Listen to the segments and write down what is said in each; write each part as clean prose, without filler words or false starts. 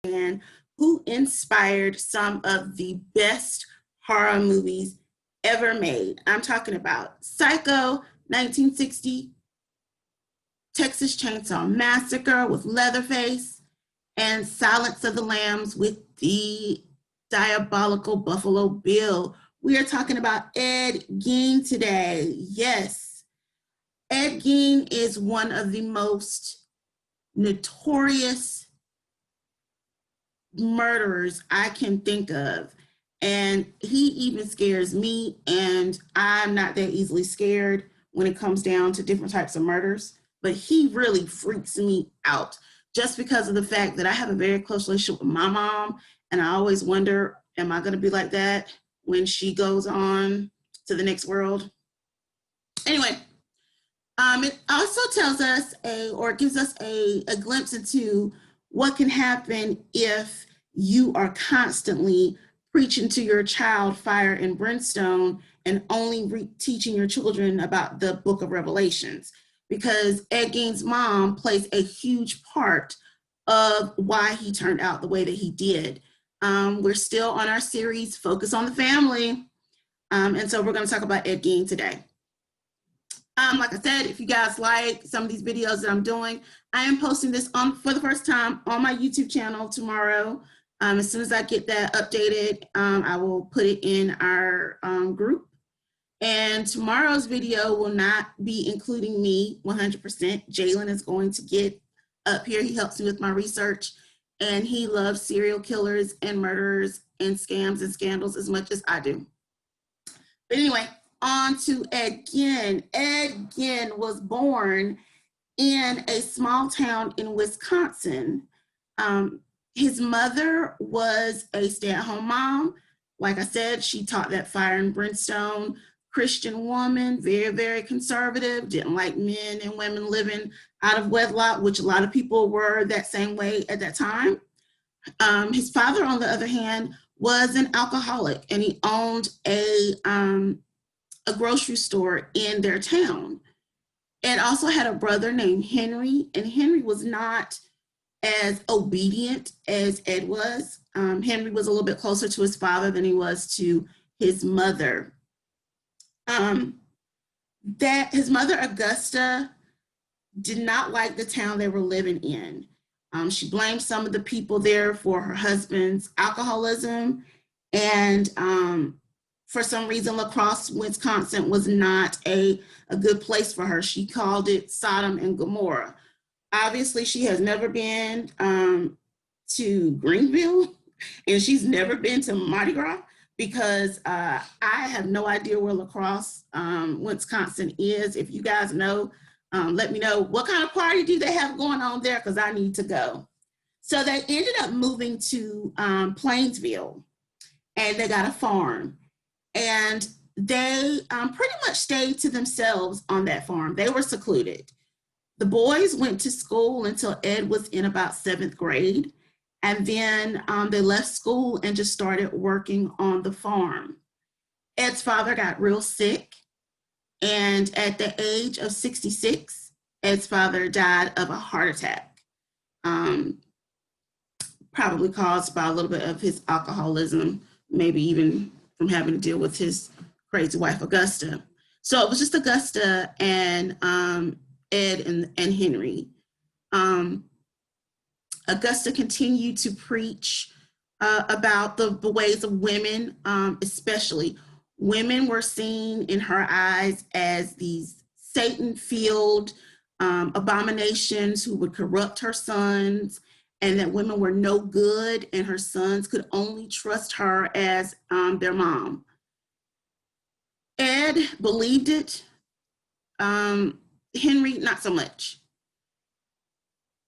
and who inspired some of the best horror movies ever made. I'm talking about Psycho, 1960, Texas Chainsaw Massacre with Leatherface, and Silence of the Lambs with the diabolical Buffalo Bill. We are talking about Ed Gein today. Yes, Ed Gein is one of the most notorious murderers I can think of. And he even scares me, and I'm not that easily scared when it comes down to different types of murders. But he really freaks me out just because of the fact that I have a very close relationship with my mom. And I always wonder, am I going to be like that when she goes on to the next world? Anyway, it also tells us or gives us a glimpse into what can happen if you are constantly preaching to your child fire and brimstone and only teaching your children about the book of Revelations. Because Ed Gein's mom plays a huge part of why he turned out the way that he did. We're still on our series, Focus on the Family. And so we're going to talk about Ed Gein today. Like I said, if you guys like some of these videos that I'm doing, I am posting this for the first time on my YouTube channel tomorrow. As soon as I get that updated, I will put it in our group. And tomorrow's video will not be including me 100%. Jalen is going to get up here. He helps me with my research, and he loves serial killers and murderers and scams and scandals as much as I do. But anyway, on to Ed Gein. Ed Gein was born in a small town in Wisconsin. His mother was a stay-at-home mom. Like I said, she taught that fire and brimstone Christian woman, very, very conservative, didn't like men and women living out of wedlock, which a lot of people were that same way at that time. His father, on the other hand, was an alcoholic, and he owned a grocery store in their town. Ed also had a brother named Henry, and Henry was not as obedient as Ed was. Henry was a little bit closer to his father than he was to his mother. That his mother, Augusta, did not like the town they were living in. She blamed some of the people there for her husband's alcoholism, and for some reason, La Crosse, Wisconsin was not a good place for her. She called it Sodom and Gomorrah. Obviously, she has never been to Greenville, and she's never been to Mardi Gras, because I have no idea where La Crosse, Wisconsin is. If you guys know, let me know what kind of party do they have going on there, because I need to go. So they ended up moving to Plainsville, and they got a farm. And they pretty much stayed to themselves on that farm. They were secluded. The boys went to school until Ed was in about 7th grade. And then they left school and just started working on the farm. Ed's father got real sick. And at the age of 66, Ed's father died of a heart attack, probably caused by a little bit of his alcoholism, maybe even from having to deal with his crazy wife, Augusta. So it was just Augusta and Ed and Henry. Augusta continued to preach about the ways of women, especially. Women were seen in her eyes as these Satan-filled abominations who would corrupt her sons, and that women were no good and her sons could only trust her as their mom. Ed believed it. Henry, not so much.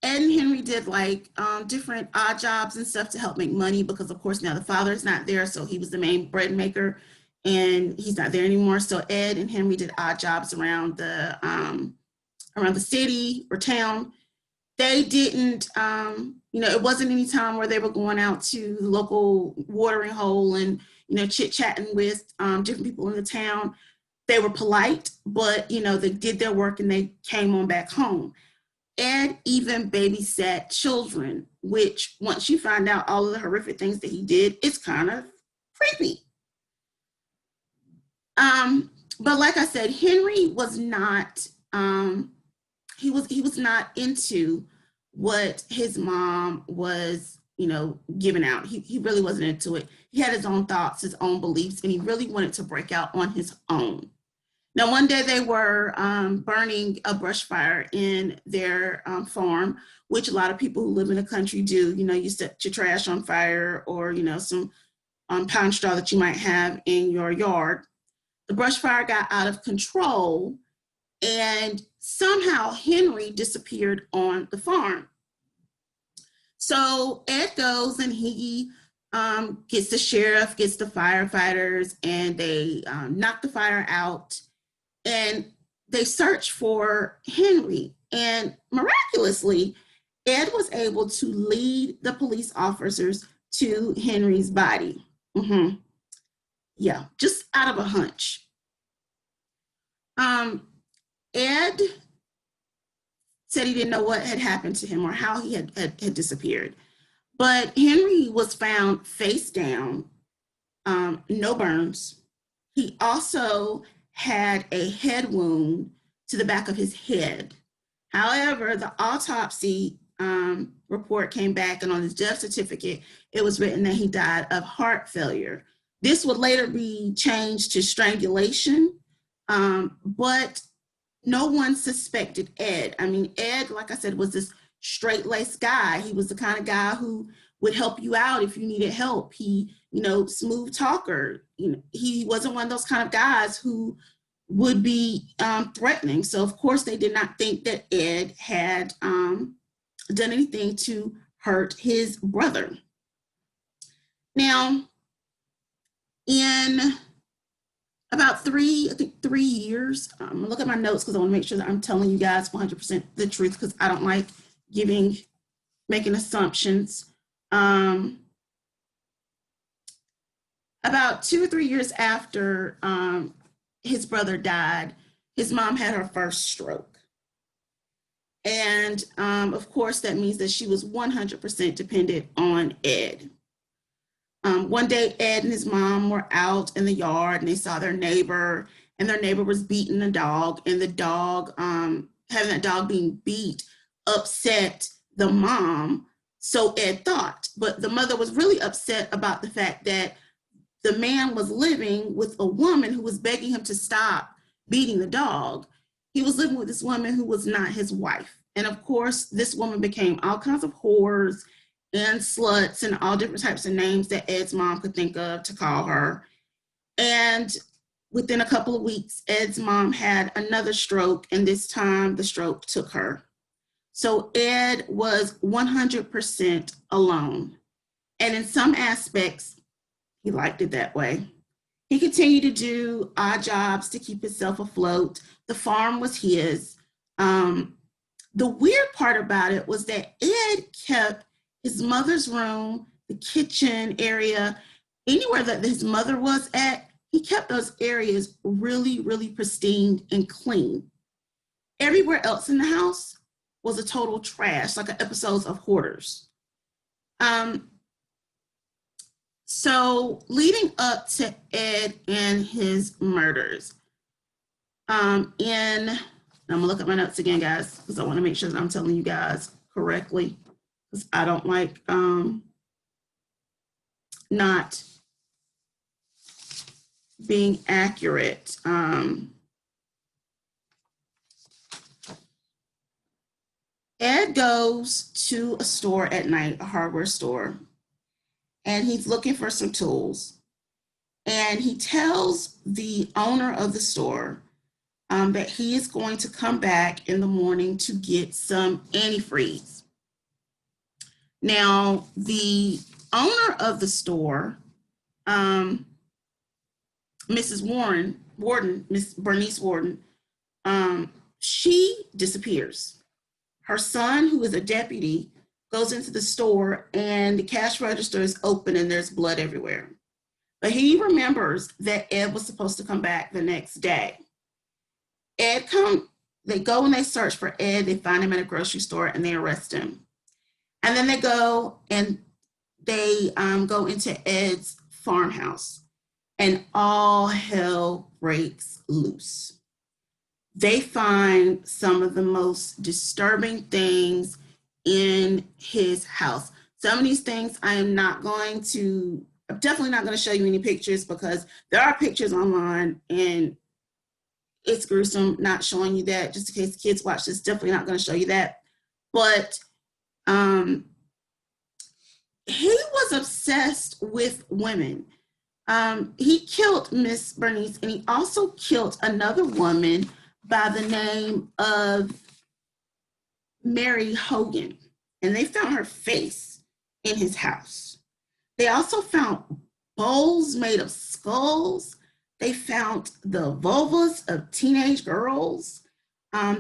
Ed and Henry did like different odd jobs and stuff to help make money, because of course now the father's not there, so he was the main bread maker, and he's not there anymore. So Ed and Henry did odd jobs around the city or town. They didn't, it wasn't any time where they were going out to the local watering hole and, chit-chatting with different people in the town. They were polite, but, they did their work and they came on back home. Ed even babysat children, which once you find out all of the horrific things that he did, it's kind of creepy. But like I said, Henry was not he was not into what his mom was, giving out. He really wasn't into it. He had his own thoughts, his own beliefs, and he really wanted to break out on his own. Now, one day they were burning a brush fire in their farm, which a lot of people who live in the country do. You set your trash on fire, or some pound straw that you might have in your yard. The brush fire got out of control, and somehow Henry disappeared on the farm. So Ed goes and he gets the sheriff, gets the firefighters, and they knock the fire out, and they search for Henry. And miraculously, Ed was able to lead the police officers to Henry's body. Mm-hmm. Yeah, just out of a hunch. Ed said he didn't know what had happened to him or how he had disappeared. But Henry was found face down, no burns. He also had a head wound to the back of his head. However, the autopsy report came back, and on his death certificate, it was written that he died of heart failure. This would later be changed to strangulation, but no one suspected Ed. I mean, Ed, like I said, was this straight-laced guy. He was the kind of guy who would help you out if you needed help. He, smooth talker. He wasn't one of those kind of guys who would be threatening. So, of course, they did not think that Ed had done anything to hurt his brother. Now, in about 3 years, I'm gonna look at my notes because I want to make sure that I'm telling you guys 100% the truth, because I don't like making assumptions. About 2 or 3 years after his brother died, his mom had her first stroke. And of course, that means that she was 100% dependent on Ed. One day, Ed and his mom were out in the yard, and they saw their neighbor, and their neighbor was beating a dog, and the dog, having that dog being beat, upset the mom, so Ed thought. But the mother was really upset about the fact that the man was living with a woman who was begging him to stop beating the dog. He was living with this woman who was not his wife. And of course, this woman became all kinds of whores and sluts and all different types of names that Ed's mom could think of to call her. And within a couple of weeks, Ed's mom had another stroke, and this time the stroke took her. So Ed was 100% alone. And in some aspects, he liked it that way. He continued to do odd jobs to keep himself afloat. The farm was his. The weird part about it was that Ed kept his mother's room, the kitchen area, anywhere that his mother was at, he kept those areas really, really pristine and clean. Everywhere else in the house was a total trash, like episodes of Hoarders. So leading up to Ed and his murders, I'm gonna look at my notes again, guys, because I want to make sure that I'm telling you guys correctly, because I don't like not being accurate. Ed goes to a store at night, a hardware store, and he's looking for some tools. And he tells the owner of the store that he is going to come back in the morning to get some antifreeze. Now, the owner of the store, Mrs. Warden, Miss Bernice Warden, she disappears. Her son, who is a deputy, goes into the store, and the cash register is open and there's blood everywhere. But he remembers that Ed was supposed to come back the next day. Ed They go and they search for Ed. They find him at a grocery store and they arrest him. And then they go and they go into Ed's farmhouse, and all hell breaks loose. They find some of the most disturbing things in his house. Some of these things I'm definitely not going to show you any pictures because there are pictures online and it's gruesome not showing you that, just in case kids watch this, definitely not going to show you that. But he was obsessed with women. He killed Miss Bernice, and he also killed another woman by the name of Mary Hogan, and they found her face in his house. They also found bowls made of skulls. They found the vulvas of teenage girls.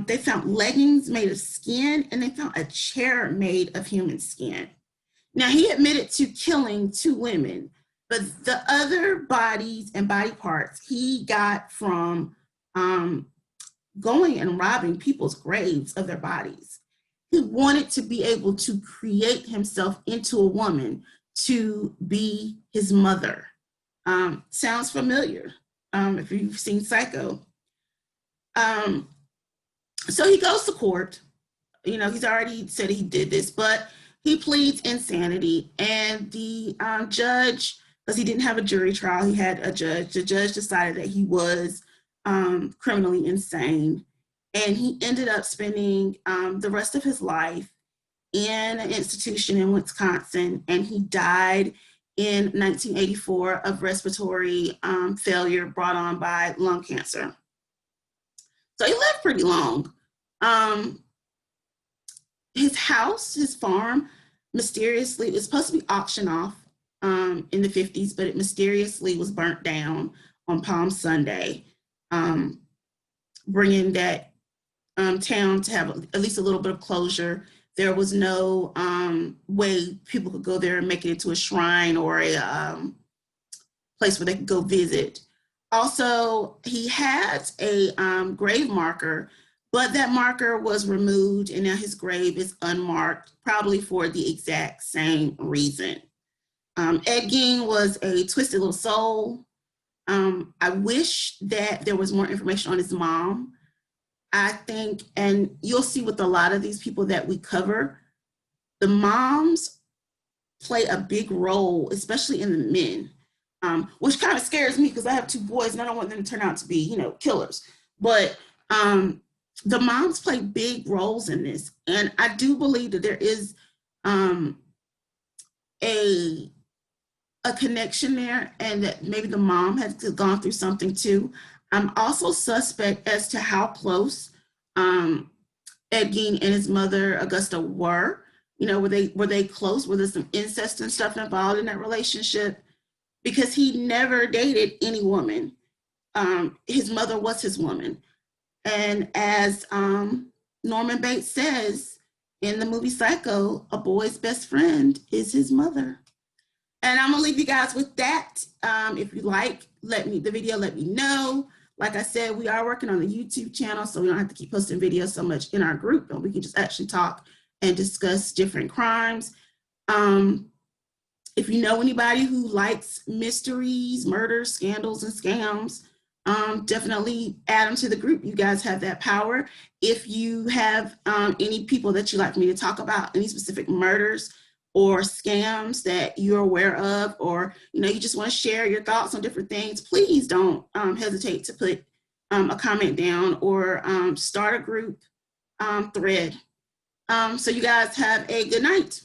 They found leggings made of skin, and they found a chair made of human skin. Now, he admitted to killing 2 women, but the other bodies and body parts he got from going and robbing people's graves of their bodies. He wanted to be able to create himself into a woman to be his mother. Sounds familiar if you've seen Psycho. So he goes to court. You know, he's already said he did this, but he pleads insanity. And the judge, because he didn't have a jury trial, he had a judge. The judge decided that he was criminally insane. And he ended up spending the rest of his life in an institution in Wisconsin. And he died in 1984 of respiratory failure brought on by lung cancer. So he lived pretty long. His house, his farm, mysteriously, it was supposed to be auctioned off in the 50s, but it mysteriously was burnt down on Palm Sunday, bringing that town to have at least a little bit of closure. There was no way people could go there and make it into a shrine or a place where they could go visit. Also, he had a grave marker, but that marker was removed and now his grave is unmarked, probably for the exact same reason. Ed Gein was a twisted little soul. I wish that there was more information on his mom. I think, and you'll see with a lot of these people that we cover, the moms play a big role, especially in the men, which kind of scares me because I have 2 boys and I don't want them to turn out to be, you know, killers. But the moms play big roles in this. And I do believe that there is a connection there and that maybe the mom has gone through something too. I'm also suspect as to how close Ed Gein and his mother, Augusta, were. You know, were they close? Were there some incest and stuff involved in that relationship? Because he never dated any woman. His mother was his woman. And as Norman Bates says in the movie Psycho, a boy's best friend is his mother. And I'm gonna leave you guys with that. If you like the video, let me know. Like I said, we are working on the YouTube channel, so we don't have to keep posting videos so much in our group, and we can just actually talk and discuss different crimes. If you know anybody who likes mysteries, murders, scandals, and scams, definitely add them to the group. You guys have that power. If you have any people that you'd like me to talk about, any specific murders or scams that you're aware of, or you just want to share your thoughts on different things, please don't hesitate to put a comment down or start a group thread. So you guys have a good night.